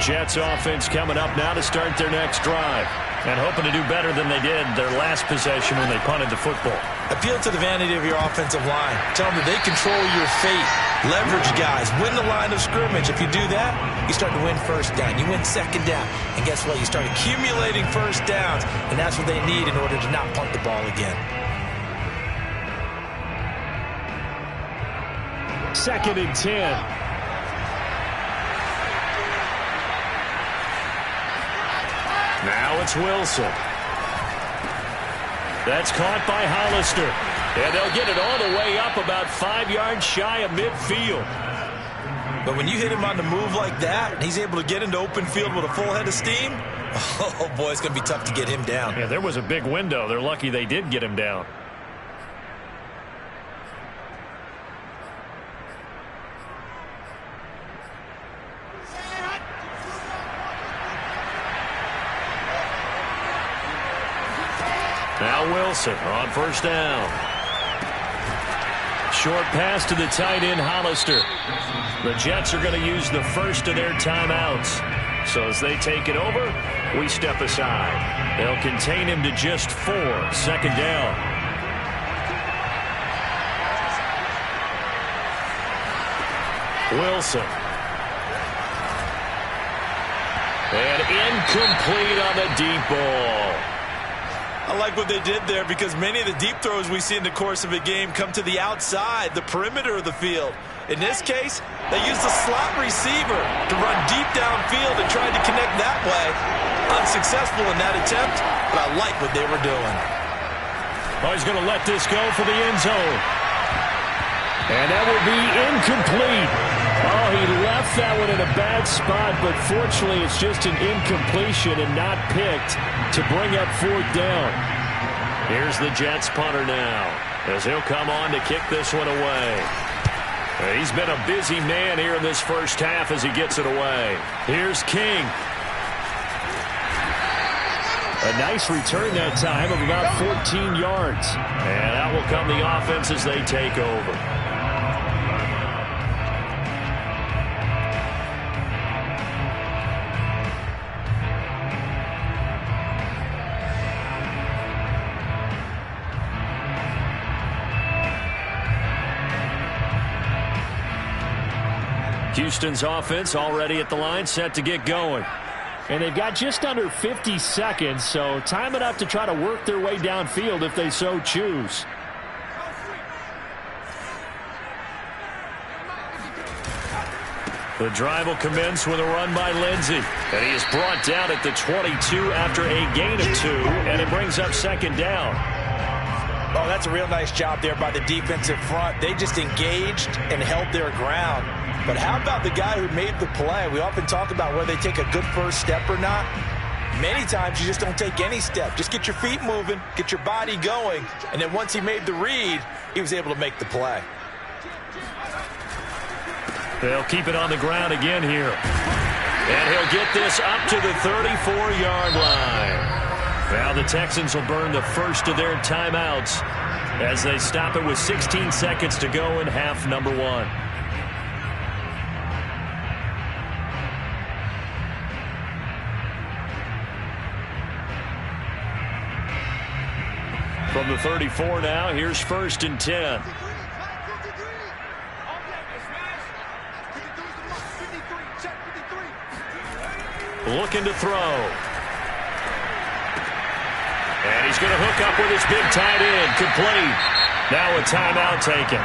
Jets offense coming up now to start their next drive. And hoping to do better than they did their last possession when they punted the football. Appeal to the vanity of your offensive line. Tell them that they control your fate. Leverage guys. Win the line of scrimmage. If you do that, you start to win first down. You win second down. And guess what? You start accumulating first downs. And that's what they need in order to not punt the ball again. 2nd and 10. Now it's Wilson. That's caught by Hollister. And they'll get it all the way up about 5 yards shy of midfield. But when you hit him on the move like that, and he's able to get into open field with a full head of steam, oh boy, it's going to be tough to get him down. Yeah, there was a big window. They're lucky they did get him down. Now Wilson on first down. Short pass to the tight end, Hollister. The Jets are going to use the first of their timeouts. So as they take it over, we step aside. They'll contain him to just 4. 2nd down. Wilson. And incomplete on the deep ball. I like what they did there because many of the deep throws we see in the course of a game come to the outside, the perimeter of the field. In this case, they used the slot receiver to run deep downfield and tried to connect that way. Unsuccessful in that attempt, but I like what they were doing. Oh, he's going to let this go for the end zone. And that will be incomplete. Oh, he left that one in a bad spot, but fortunately it's just an incompletion and not picked to bring up 4th down. Here's the Jets punter now as he'll come on to kick this one away. He's been a busy man here in this first half as he gets it away. Here's King. A nice return that time of about 14 yards. And out will come the offense as they take over. Houston's offense already at the line, set to get going. And they've got just under 50 seconds, so time enough to try to work their way downfield if they so choose. The drive will commence with a run by Lindsey. And he is brought down at the 22 after a gain of 2, and it brings up 2nd down. Oh, that's a real nice job there by the defensive front. They just engaged and held their ground. But how about the guy who made the play? We often talk about whether they take a good first step or not. Many times you just don't take any step. Just get your feet moving, get your body going, and then once he made the read, he was able to make the play. They'll keep it on the ground again here. And he'll get this up to the 34-yard line. Now the Texans will burn the first of their timeouts as they stop it with 16 seconds to go in half number 1. From the 34 now, here's 1st and 10. Looking to throw. And he's going to hook up with his big tight end. Complete. Now a timeout taken.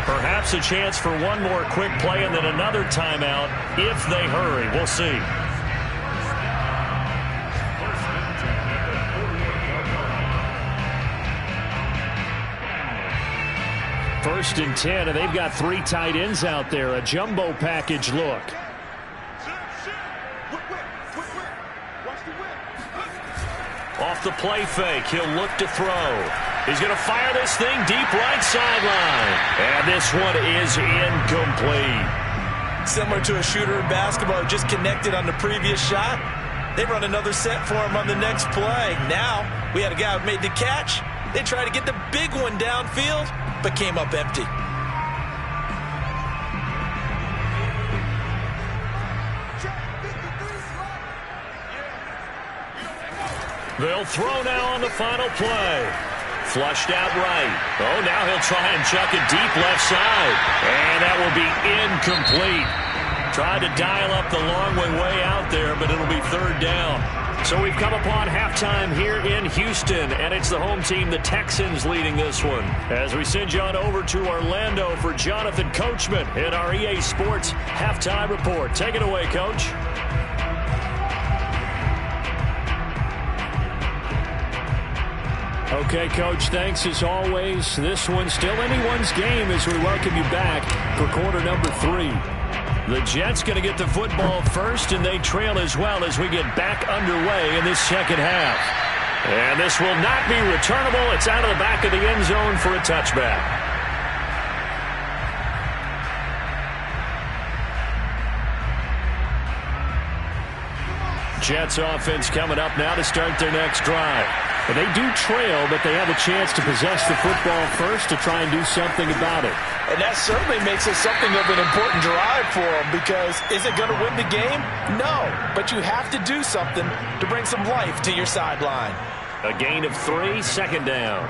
Perhaps a chance for one more quick play and then another timeout if they hurry. We'll see. First and 10, and they've got 3 tight ends out there. A jumbo package look. Off the play fake, he'll look to throw. He's going to fire this thing deep right sideline. And this one is incomplete. Similar to a shooter in basketball who just connected on the previous shot. They run another set for him on the next play. Now, we had a guy who made the catch. They tried to get the big one downfield, but came up empty. They'll throw now on the final play. Flushed out right. Oh, now he'll try and chuck it deep left side. And that will be incomplete. Tried to dial up the long way out there, but it'll be third down. So we've come upon halftime here in Houston, and it's the home team, the Texans, leading this one. As we send you on over to Orlando for Jonathan Coachman in our EA Sports Halftime Report. Take it away, Coach. Okay, Coach, thanks as always. This one's still anyone's game as we welcome you back for quarter number 3. The Jets going to get the football first, and they trail as well as we get back underway in this second half. And this will not be returnable. It's out of the back of the end zone for a touchback. Jets offense coming up now to start their next drive. And they do trail, but they have a chance to possess the football first to try and do something about it. And that certainly makes it something of an important drive for them, because is it going to win the game? No, but you have to do something to bring some life to your sideline. A gain of 3, second down.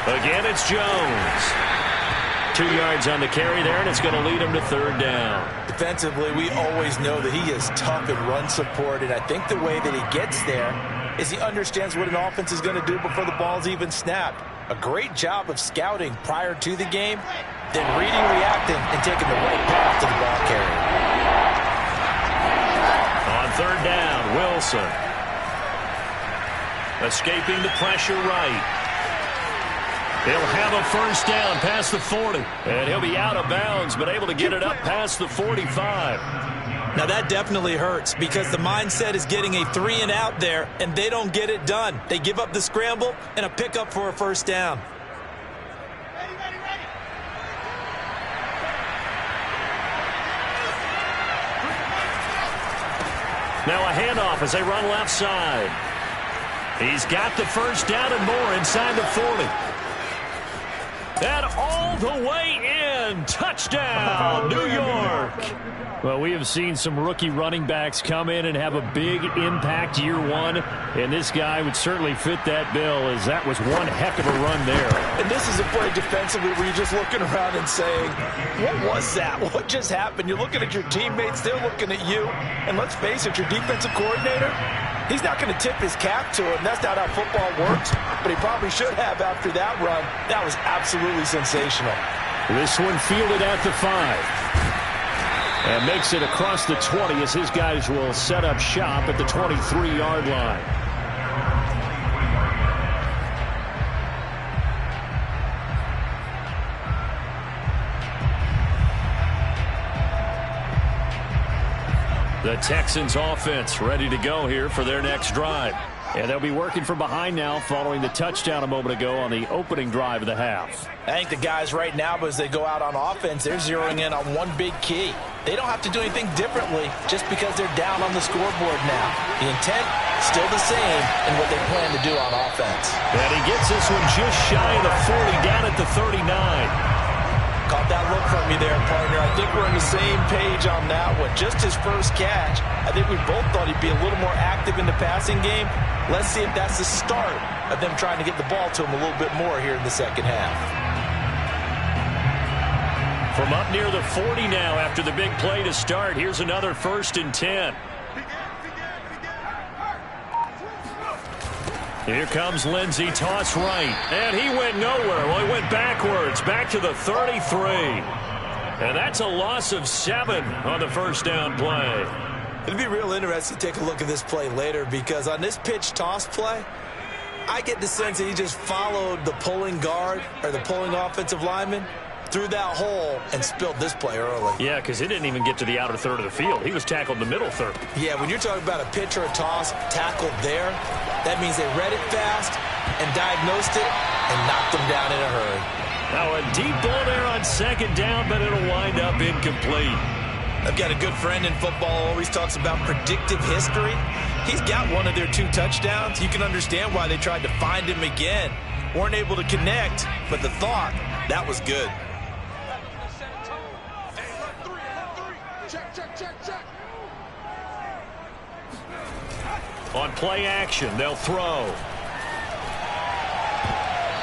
Again, it's Jones. 2 yards on the carry there, and it's going to lead him to third down. Defensively, we always know that he is tough in run support, and I think the way that he gets there is he understands what an offense is going to do before the ball's even snapped. A great job of scouting prior to the game, then reading, reacting, and taking the right path to the ball carrier. On third down, Wilson. Escaping the pressure right. He'll have a first down past the 40. And he'll be out of bounds, but able to get it up past the 45. Now that definitely hurts, because the mindset is getting a 3-and-out there, and they don't get it done. They give up the scramble and a pickup for a first down. Now a handoff as they run left side. He's got the first down and more inside the 40. And all the way in. Touchdown, New York. Well, we have seen some rookie running backs come in and have a big impact year one, and this guy would certainly fit that bill, as that was one heck of a run there. And this is a play defensively where you're just looking around and saying, what was that? What just happened? You're looking at your teammates, they're looking at you, and let's face it, your defensive coordinator, he's not going to tip his cap to him. That's not how football works, but he probably should have after that run. That was absolutely sensational. This one fielded at the 5. And makes it across the 20 as his guys will set up shop at the 23-yard line. The Texans offense ready to go here for their next drive. And they'll be working from behind now following the touchdown a moment ago on the opening drive of the half. I think the guys right now, as they go out on offense, they're zeroing in on one big key. They don't have to do anything differently just because they're down on the scoreboard now. The intent, still the same in what they plan to do on offense. And he gets this one just shy of the 40, down at the 39. Caught that look from you there, partner. I think we're on the same page on that one. Just his first catch. I think we both thought he'd be a little more active in the passing game. Let's see if that's the start of them trying to get the ball to him a little bit more here in the second half. From up near the 40 now after the big play to start, here's another 1st and 10. Here comes Lindsey, toss right, and he went nowhere. Well, he went backwards, back to the 33. And that's a loss of 7 on the first down play. It'll be real interesting to take a look at this play later, because on this pitch toss play, I get the sense that he just followed the pulling guard or the pulling offensive lineman through that hole and spilled this play early. Yeah, because it didn't even get to the outer third of the field. He was tackled in the middle third. Yeah, when you're talking about a pitch or a toss tackled there, that means they read it fast and diagnosed it and knocked them down in a hurry. Now a deep ball there on second down, but it'll wind up incomplete. I've got a good friend in football, always talks about predictive history. He's got one of their 2 touchdowns. You can understand why they tried to find him again. Weren't able to connect, but the thought, that was good. On play action, they'll throw.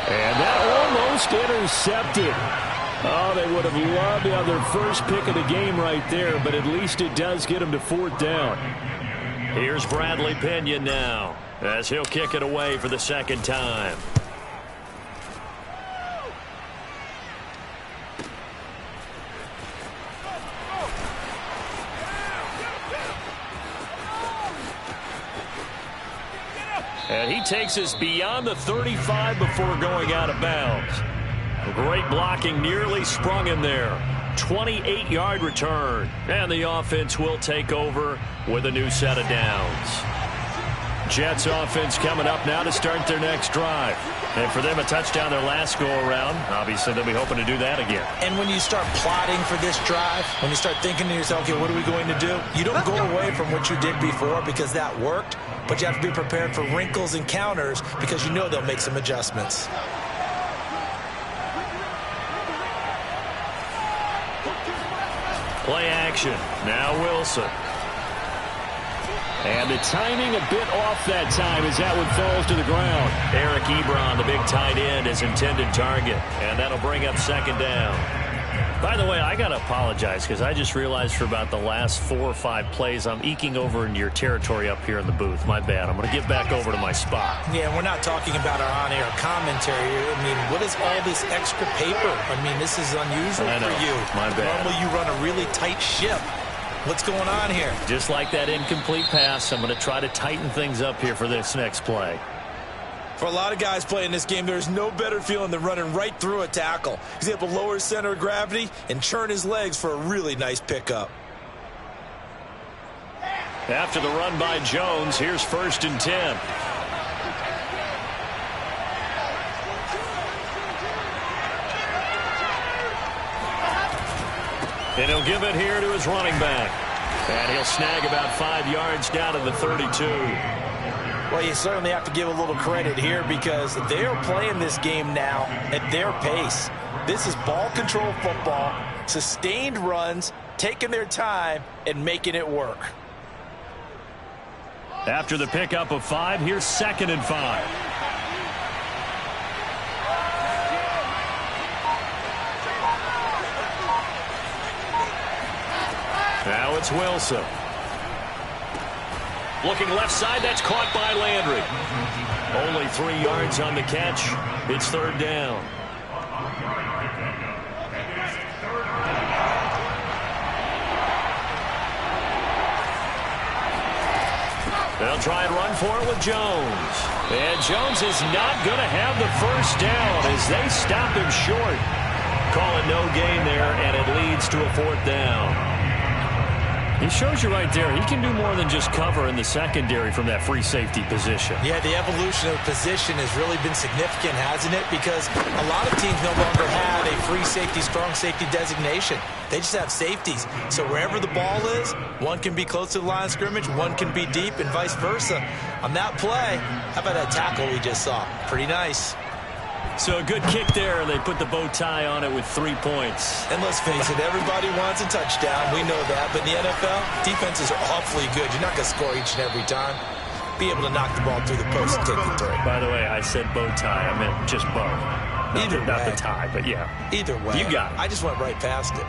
And that almost intercepted. Oh, they would have loved to have their first pick of the game right there, but at least it does get them to 4th down. Here's Bradley Pinion now, as he'll kick it away for the 2nd time. And he takes us beyond the 35 before going out of bounds. Great blocking, nearly sprung him there. 28-yard return. And the offense will take over with a new set of downs. Jets offense coming up now to start their next drive. And for them, a touchdown their last go-around. Obviously, they'll be hoping to do that again. And when you start plotting for this drive, when you start thinking to yourself, okay, what are we going to do? You don't go away from what you did before because that worked, but you have to be prepared for wrinkles and counters because you know they'll make some adjustments. Play action. Now Wilson. And the timing a bit off that time as that one falls to the ground. Eric Ebron, the big tight end, is intended target. And that'll bring up 2nd down. By the way, I got to apologize because I just realized for about the last 4 or 5 plays, I'm eking over into your territory up here in the booth. My bad. I'm going to get back over to my spot. Yeah, we're not talking about our on-air commentary. I mean, what is all this extra paper? I mean, this is unusual for you. My bad. Normally you run a really tight ship. What's going on here? Just like that incomplete pass, I'm going to try to tighten things up here for this next play. For a lot of guys playing this game, there's no better feeling than running right through a tackle. He's able to lower his center of gravity and churn his legs for a really nice pickup. After the run by Jones, here's 1st and 10. And he'll give it here to his running back. And he'll snag about 5 yards down to the 32. Well, you certainly have to give a little credit here because they are playing this game now at their pace. This is ball control football, sustained runs, taking their time, and making it work. After the pickup of 5, here's 2nd and 5. Now it's Wilson. Looking left side, that's caught by Landry. Only 3 yards on the catch. It's 3rd down. They'll try and run for it with Jones. And Jones is not going to have the 1st down as they stop him short. Call it no gain there, and it leads to a 4th down. He shows you right there, he can do more than just cover in the secondary from that free safety position. Yeah, the evolution of position has really been significant, hasn't it? Because a lot of teams no longer have a free safety, strong safety designation. They just have safeties. So wherever the ball is, one can be close to the line of scrimmage, one can be deep, and vice versa. On that play, how about that tackle we just saw? Pretty nice. So a good kick there, and they put the bow tie on it with 3 points. And let's face it, everybody wants a touchdown. We know that. But in the NFL, defenses are awfully good. You're not going to score each and every time. Be able to knock the ball through the post and take the throw. By the way, I said bow tie. I meant just bow. Not the tie, but yeah. Either way. You got it. I just went right past it.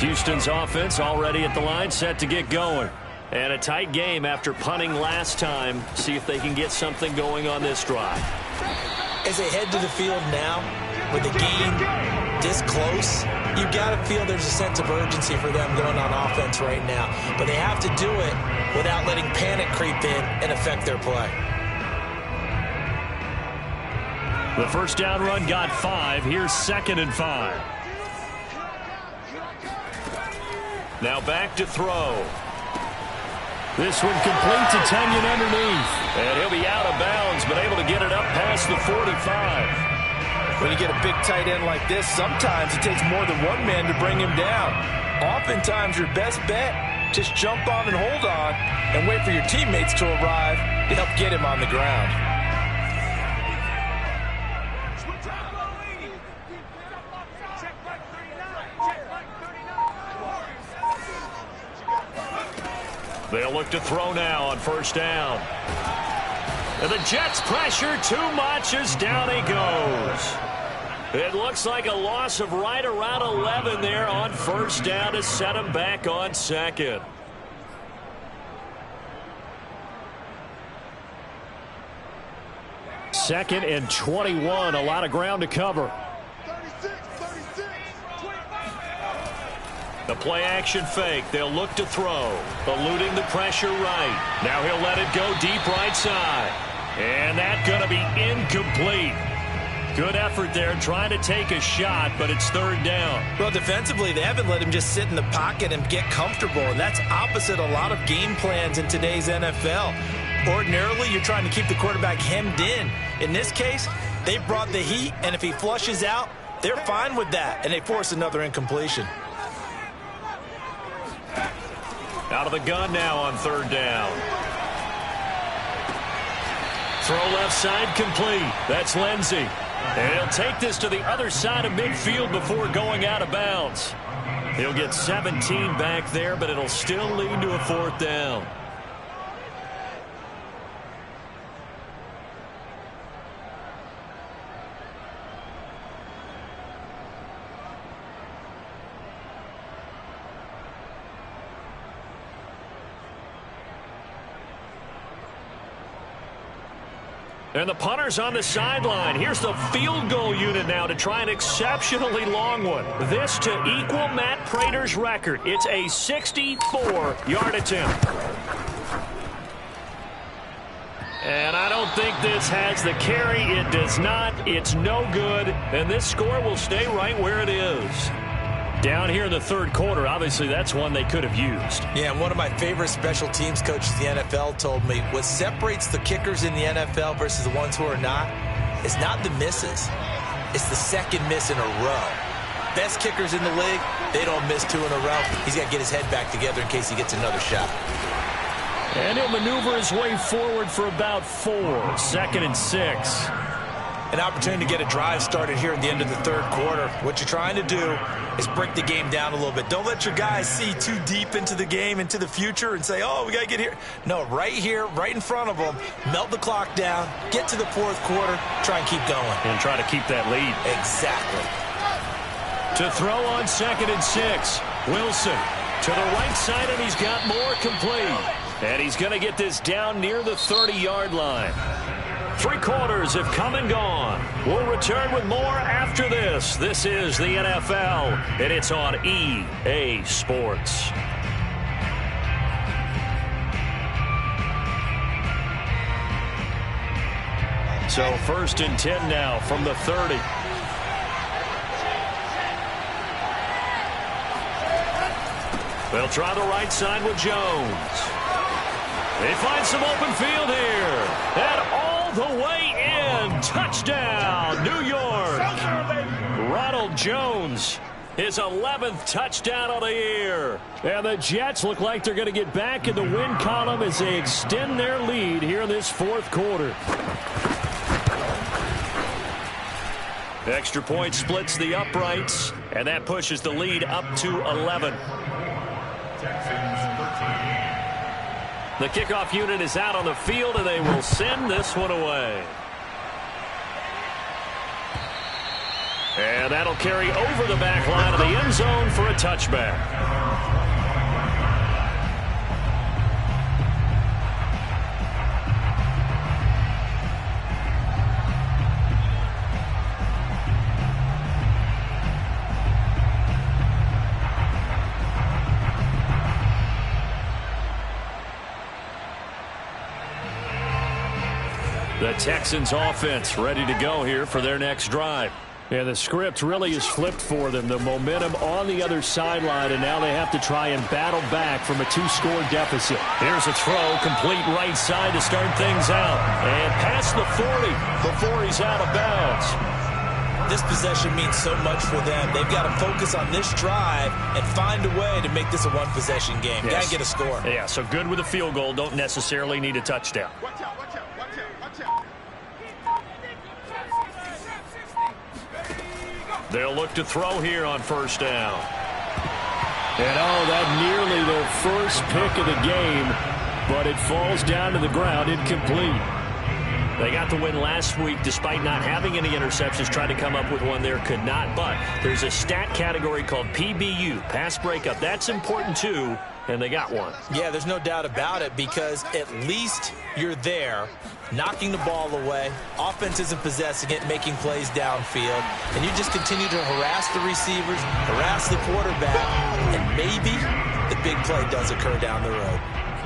Houston's offense already at the line, set to get going. And a tight game after punting last time. See if they can get something going on this drive. As they head to the field now, with the game this close, you've got to feel there's a sense of urgency for them going on offense right now. But they have to do it without letting panic creep in and affect their play. The 1st down run got 5. Here's 2nd and 5. Now back to throw. This one complete to Tunyon underneath. And he'll be out of bounds, but able to get it up past the 45. When you get a big tight end like this, sometimes it takes more than one man to bring him down. Oftentimes, your best bet, just jump on and hold on and wait for your teammates to arrive to help get him on the ground. They'll look to throw now on first down. And the Jets pressure too much as down he goes. It looks like a loss of right around 11 there on first down to set him back on second. Second and 21, a lot of ground to cover. The play action fake. They'll look to throw. Eluding the pressure right. Now he'll let it go deep right side. And that's going to be incomplete. Good effort there trying to take a shot, but it's third down. Well, defensively, they haven't let him just sit in the pocket and get comfortable, and that's opposite a lot of game plans in today's NFL. Ordinarily, you're trying to keep the quarterback hemmed in. In this case, they brought the heat, and if he flushes out, they're fine with that, and they force another incompletion. Out of the gun now on third down. Throw left side complete. That's Lindsey. And he'll take this to the other side of midfield before going out of bounds. He'll get 17 back there, but it'll still lead to a fourth down. And the punter's on the sideline. Here's the field goal unit now to try an exceptionally long one. This to equal Matt Prater's record. It's a 64-yard attempt. And I don't think this has the carry. It does not. It's no good. And this score will stay right where it is. Down here in the third quarter, obviously that's one they could have used. Yeah, and one of my favorite special teams coaches in the NFL told me what separates the kickers in the NFL versus the ones who are not is not the misses. It's the second miss in a row. Best kickers in the league, they don't miss two in a row. He's got to get his head back together in case he gets another shot. And he'll maneuver his way forward for about 4. Second and 6. An opportunity to get a drive started here at the end of the third quarter. What you're trying to do is break the game down a little bit. Don't let your guys see too deep into the game, into the future, and say, oh, we got to get here. No, right here, right in front of them, melt the clock down, get to the fourth quarter, try and keep going. And try to keep that lead. Exactly. To throw on second and 6. Wilson to the right side, and he's got more complete. And he's going to get this down near the 30-yard line. 3 quarters have come and gone. We'll return with more after this. This is the NFL, and it's on EA Sports. So first and 10 now from the 30. They'll try the right side with Jones. They find some open field here. And all the way in. Touchdown, New York. Ronald Jones, his 11th touchdown of the year. And the Jets look like they're going to get back in the win column as they extend their lead here in this fourth quarter. The extra point splits the uprights, and that pushes the lead up to 11. The kickoff unit is out on the field, and they will send this one away. And that'll carry over the back line of the end zone for a touchback. The Texans offense ready to go here for their next drive. Yeah, the script really is flipped for them. The momentum on the other sideline, and now they have to try and battle back from a 2-score deficit. Here's a throw, complete right side to start things out. And past the 40 before he's out of bounds. This possession means so much for them. They've got to focus on this drive and find a way to make this a one-possession game. Yes. Got to get a score. Yeah, so good with a field goal. Don't necessarily need a touchdown. Watch out, watch out, watch out, watch out. They'll look to throw here on first down. And that nearly their first pick of the game, but it falls down to the ground, incomplete. They got the win last week despite not having any interceptions. Tried to come up with one there, could not. But there's a stat category called PBU, pass breakup. That's important too, and they got one. Yeah, there's no doubt about it, because at least you're there, knocking the ball away. Offense isn't possessing it, making plays downfield. And you just continue to harass the receivers, harass the quarterback, and maybe the big play does occur down the road.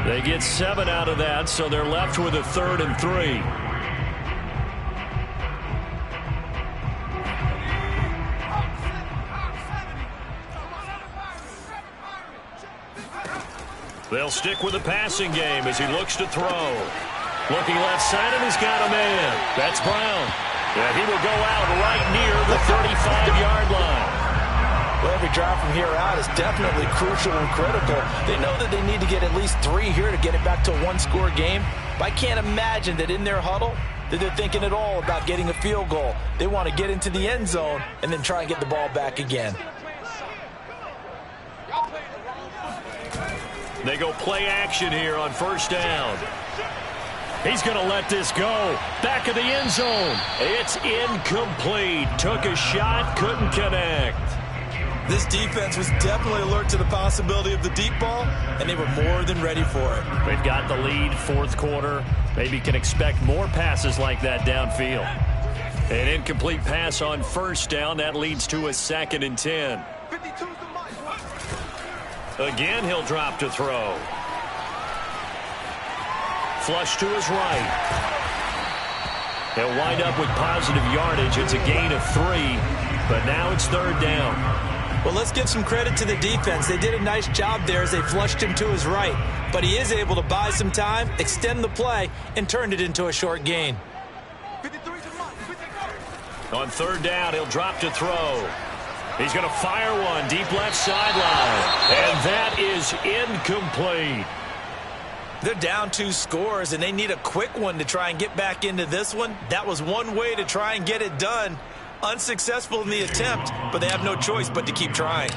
They get 7 out of that, so they're left with a 3rd and 3. They'll stick with the passing game as he looks to throw. Looking left side, and he's got a man. That's Brown. And he will go out right near the 35-yard line. Well, every drive from here out is definitely crucial and critical. They know that they need to get at least 3 here to get it back to a one-score game. But I can't imagine that in their huddle that they're thinking at all about getting a field goal. They want to get into the end zone and then try and get the ball back again. They go play action here on first down. He's going to let this go. Back of the end zone. It's incomplete. Took a shot, couldn't connect. This defense was definitely alert to the possibility of the deep ball, and they were more than ready for it. They've got the lead, 4th quarter. Maybe can expect more passes like that downfield. An incomplete pass on first down. That leads to a 2nd and 10. Again, he'll drop to throw. Flush to his right. He'll wind up with positive yardage. It's a gain of 3, but now it's 3rd down. Well, let's give some credit to the defense. They did a nice job there as they flushed him to his right, but he is able to buy some time, extend the play, and turn it into a short gain. On 3rd down, he'll drop to throw. He's going to fire one deep left sideline, and that is incomplete. They're down 2 scores, and they need a quick one to try and get back into this one. That was one way to try and get it done. Unsuccessful in the attempt, but they have no choice but to keep trying.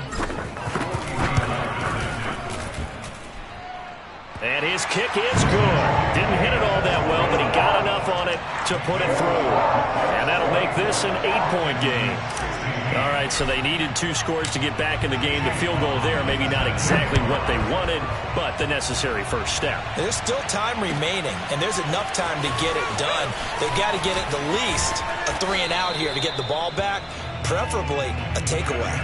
And his kick is good. Didn't hit it all that well, but he got enough on it to put it through. And that'll make this an 8-point game. All right, so they needed 2 scores to get back in the game. The field goal there, maybe not exactly what they wanted, but the necessary first step. There's still time remaining, and there's enough time to get it done. They've got to get it the least a 3-and-out here to get the ball back, preferably a takeaway.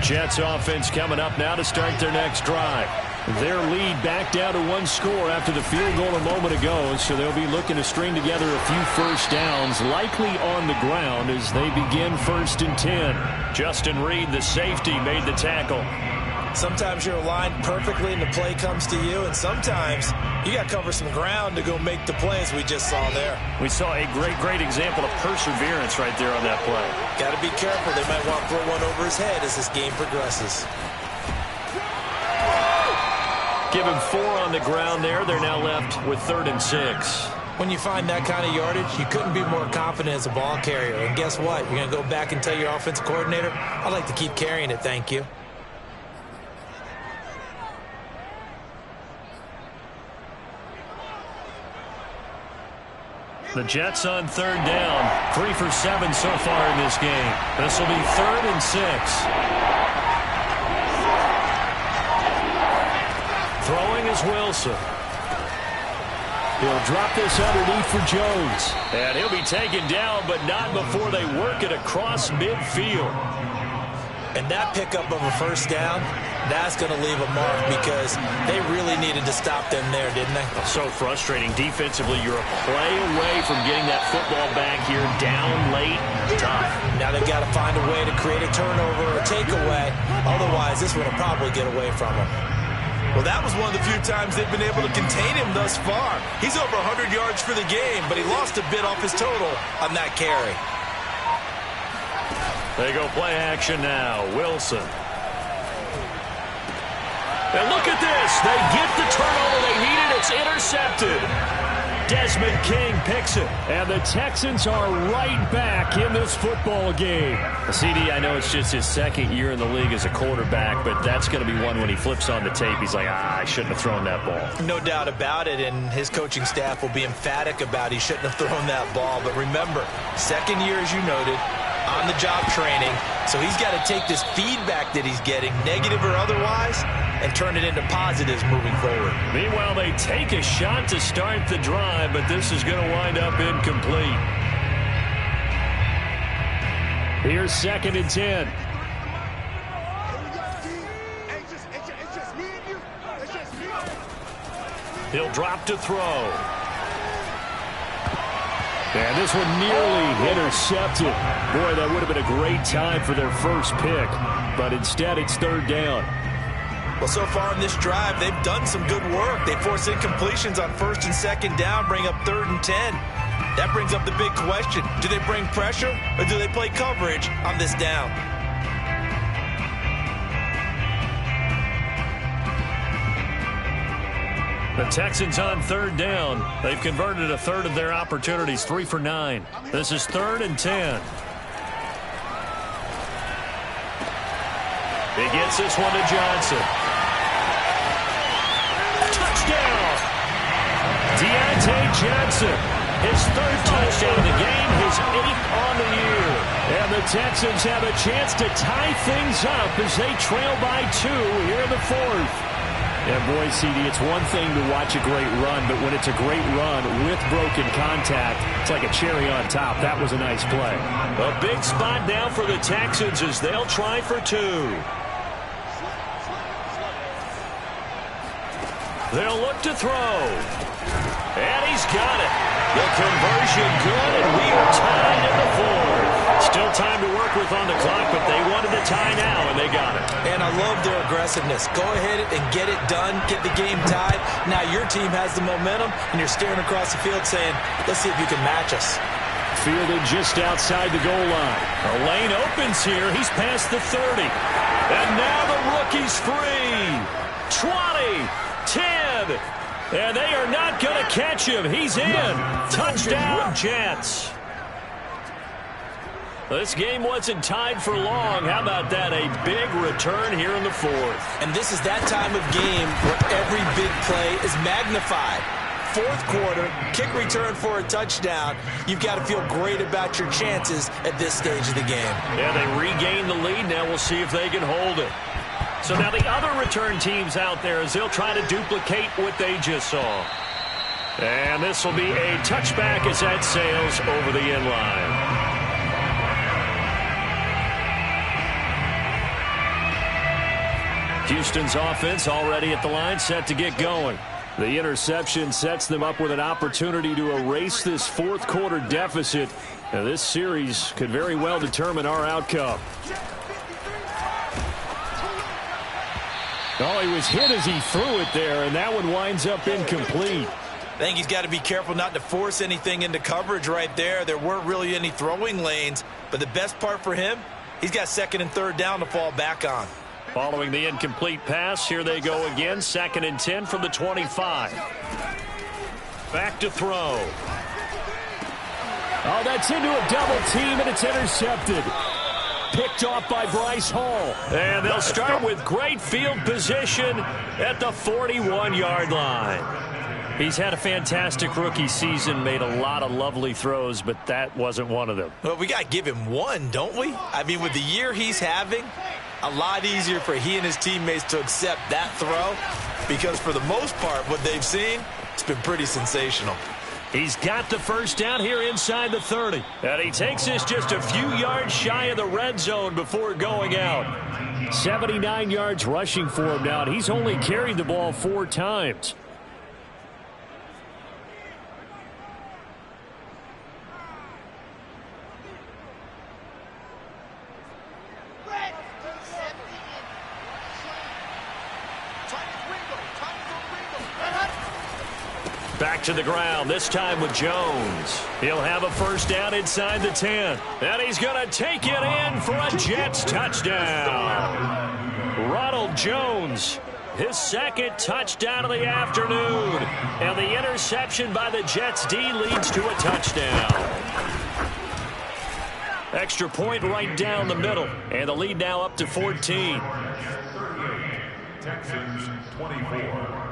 Jets offense coming up now to start their next drive. Their lead back down to 1 score after the field goal a moment ago, so they'll be looking to string together a few first downs, likely on the ground as they begin 1st and 10. Justin Reed, the safety, made the tackle. Sometimes you're aligned perfectly and the play comes to you, and sometimes you got to cover some ground to go make the play, as we just saw there. We saw a great example of perseverance right there on that play. Got to be careful. They might want to throw one over his head as this game progresses. Give him 4 on the ground there. They're now left with 3rd and 6. When you find that kind of yardage, you couldn't be more confident as a ball carrier. And guess what? You're going to go back and tell your offensive coordinator, I'd like to keep carrying it, thank you. The Jets on 3rd down. 3 for 7 so far in this game. This will be 3rd and 6. Throwing is Wilson. He'll drop this underneath for Jones. And he'll be taken down, but not before they work it across midfield. And that pickup of a first down, that's going to leave a mark because they really needed to stop them there, didn't they? So frustrating. Defensively, you're a play away from getting that football back here down late. Tough. Now they've got to find a way to create a turnover or a takeaway. Otherwise, this one will probably get away from them. Well, that was one of the few times they've been able to contain him thus far. He's over 100 yards for the game, but he lost a bit off his total on that carry. They go play action now. Wilson. And look at this. They get the turnover they needed. It's intercepted. Desmond King picks it. And the Texans are right back in this football game. CD, I know it's just his second year in the league as a quarterback, but that's going to be one when he flips on the tape. He's like, I shouldn't have thrown that ball. No doubt about it, and his coaching staff will be emphatic about he shouldn't have thrown that ball. But remember, second year, as you noted, on-the-job training. So he's got to take this feedback that he's getting, negative or otherwise, and turn it into positives moving forward. Meanwhile, they take a shot to start the drive, but this is going to wind up incomplete. Here's 2nd and 10. He'll drop to throw. And this one nearly intercepted. Boy, that would have been a great time for their first pick, but instead it's 3rd down. Well, so far in this drive, they've done some good work. They force incompletions on 1st and 2nd down, bring up 3rd and 10. That brings up the big question. Do they bring pressure or do they play coverage on this down? The Texans on 3rd down. They've converted a third of their opportunities, 3 for 9. This is 3rd and 10. He gets this one to Johnson. Touchdown! Deontay Johnson. His 3rd touchdown of the game, his 8th on the year. And the Texans have a chance to tie things up as they trail by 2 here in the 4th. And boy, CD, it's one thing to watch a great run, but when it's a great run with broken contact, it's like a cherry on top. That was a nice play. A big spot now for the Texans as they'll try for 2. They'll look to throw. And he's got it. The conversion good, and we are tied in the 4th. Still time to work with on the clock, but they wanted to tie now, and they got it. And I love their aggressiveness. Go ahead and get it done, get the game tied. Now your team has the momentum, and you're staring across the field saying, let's see if you can match us. Fielded just outside the goal line. A lane opens here. He's past the 30. And now the rookie's free. 20, 10. And they are not going to catch him. He's in. Touchdown, Jets. This game wasn't tied for long. How about that? A big return here in the 4th. And this is that time of game where every big play is magnified. 4th quarter, kick return for a touchdown. You've got to feel great about your chances at this stage of the game. Yeah, they regain the lead. Now we'll see if they can hold it. So now the other return teams out there as they'll try to duplicate what they just saw. And this will be a touchback as that sails over the end line. Houston's offense already at the line, set to get going. The interception sets them up with an opportunity to erase this 4th quarter deficit. Now, this series could very well determine our outcome. Oh, he was hit as he threw it there, and that one winds up incomplete. I think he's got to be careful not to force anything into coverage right there. There weren't really any throwing lanes, but the best part for him, he's got 2nd and 3rd down to fall back on. Following the incomplete pass, here they go again. 2nd and 10 from the 25. Back to throw. Oh, that's into a double team, and it's intercepted. Picked off by Bryce Hall. And they'll start with great field position at the 41-yard line. He's had a fantastic rookie season, made a lot of lovely throws, but that wasn't one of them. Well, we got to give him one, don't we? I mean, with the year he's having, a lot easier for he and his teammates to accept that throw because for the most part, what they've seen, it's been pretty sensational. He's got the first down here inside the 30. And he takes this just a few yards shy of the red zone before going out. 79 yards rushing for him now, and he's only carried the ball 4 times. Back to the ground, this time with Jones. He'll have a first down inside the 10. And he's going to take it in for a Jets touchdown. Ronald Jones, his second touchdown of the afternoon. And the interception by the Jets D leads to a touchdown. Extra point right down the middle. And the lead now up to 14. Texans 24.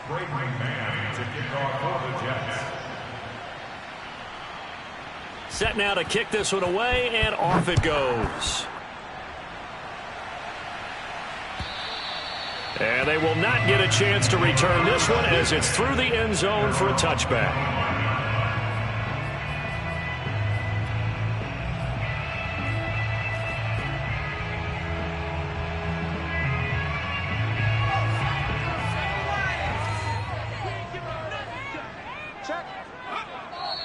Great man to kick off for the Jets. Set now to kick this one away, and off it goes. And they will not get a chance to return this one as it's through the end zone for a touchback.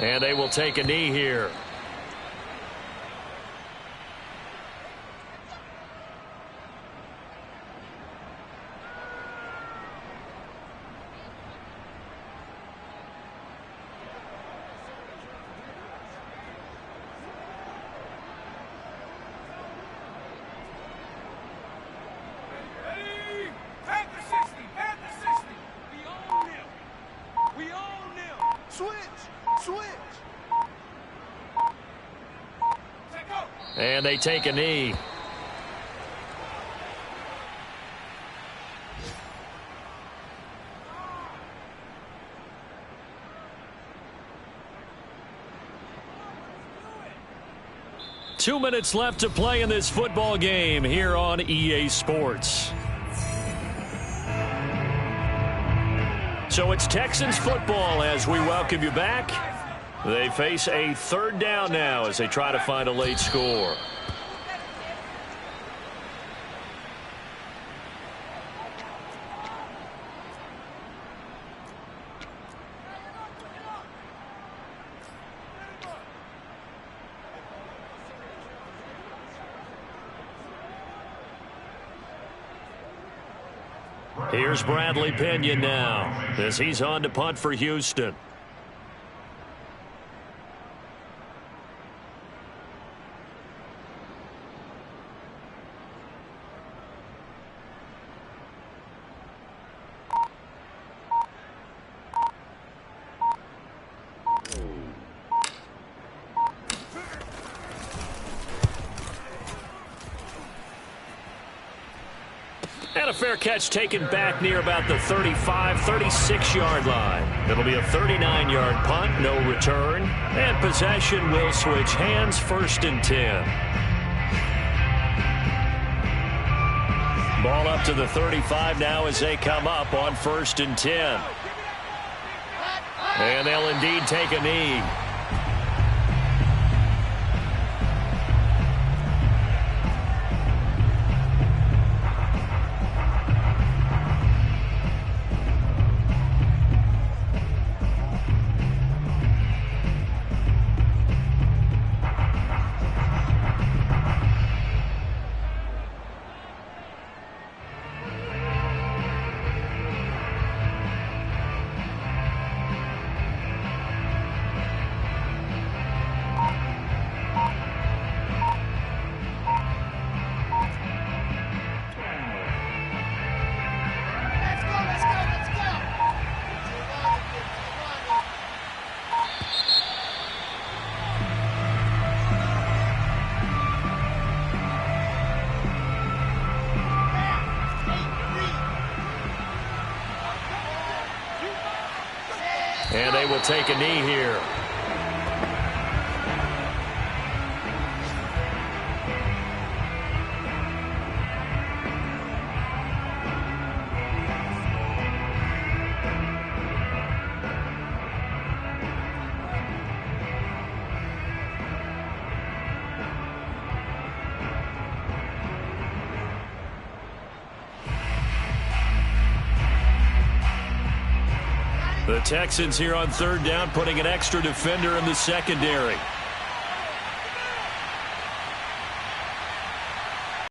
And they will take a knee here. And they take a knee. Two minutes left to play in this football game here on EA Sports. So it's Texans football as we welcome you back. They face a third down now as they try to find a late score. Here's Bradley Pinion now as he's on to punt for Houston. And a fair catch taken back near about the 35, 36-yard line. It'll be a 39-yard punt, no return. And possession will switch hands, 1st and 10. Ball up to the 35 now as they come up on 1st and 10. And they'll indeed take a knee. And they will take a knee here. The Texans here on third down, putting an extra defender in the secondary.